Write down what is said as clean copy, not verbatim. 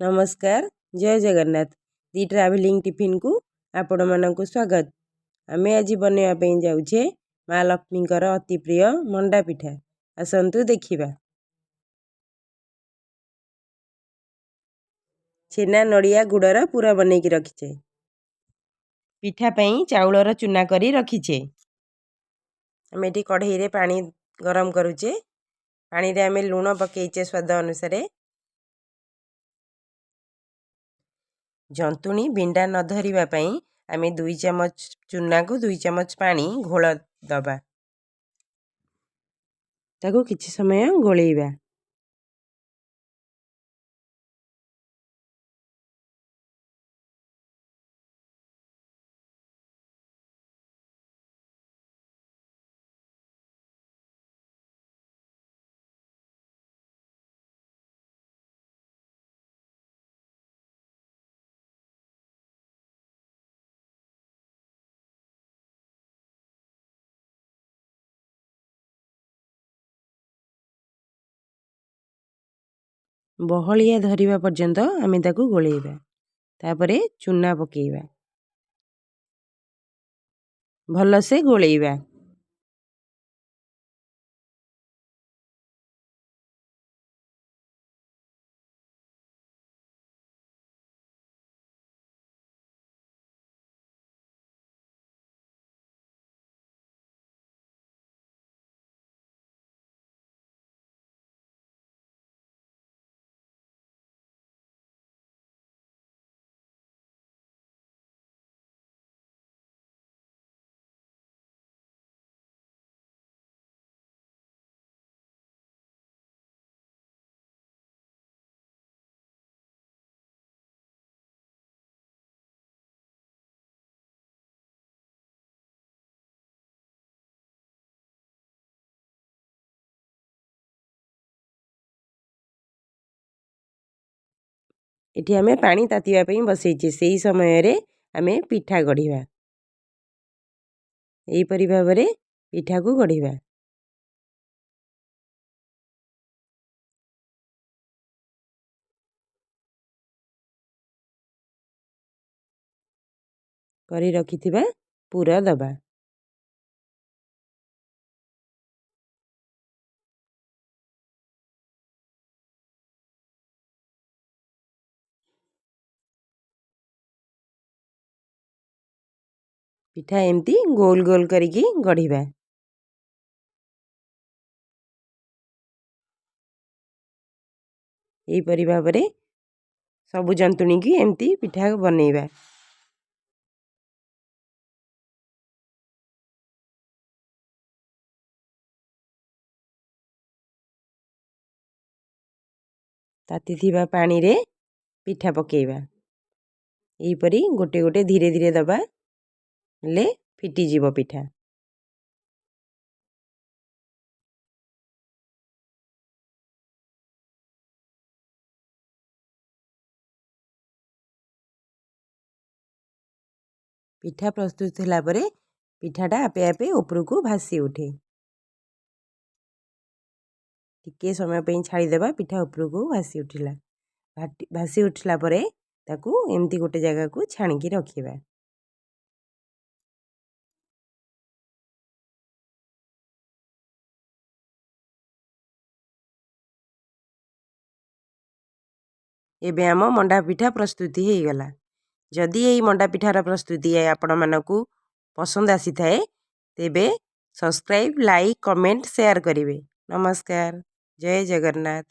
नमस्कार जय जगन्नाथ दी travelling tiffin को आपण मानक स्वागत। आमे आज बनवाई जाऊे माँ लक्ष्मीकर अति प्रिय मंडा पिठा। आसतु देखिबा। छेना नड़िया गुड़र पूरा बनैकी रखीचे। पिठा पई चाउलर चूना करी रखीचे। आमे एठी कढ़ई रे पानी गरम करूचे। पानी रे आमे लूण पकेइचे स्वाद अनुसार। जंतुणी बिंडा न धरिबा पई आमे 2 चमच चूना को 2 चमच पानी घोल दबा। ताको किछि समय गोलेइबा। बहलिया धरिबा पर्यंत आमे ताकू गोलेइबा। तापरे चूना पकेइबा। भल से गोलेइबा। एठी आमे पानी तातिबा पई बसैछे। सेही समय रे आमे पिठा गढ़िबा। एही परि भाबरे पिठा को गढ़िबा। करी रखिथिबा पूरा दबा। पिठा एमती गोल गोल करिकी गढ़िबा। एही परि भाबरे सबु जंतुणी की एमती पिठा बनेइबा। ताती थिबा पानी रे पिठा पकेइबा। एही परि गोटे गोटे धीरे धीरे दबा ले फिटी जीवो पिठा। पिठा प्रस्तुत होला परे पिठाटा आपे आपे ऊपर को भासी उठे। टिके समय पई छाड़ी देबा। पिठा ऊपर को भासी उठिला। भासी उठला परे ताकू एमती गोटे जगह को छाणीकी रखिबा। एबे आम मंडा पिठा प्रस्तुति हो गला। जदि यही मंडा पिठार प्रस्तुति आपण मानकू पसंद आसी थाए तेबे सब्सक्राइब लाइक कमेंट शेयर करिवे। नमस्कार जय जगन्नाथ।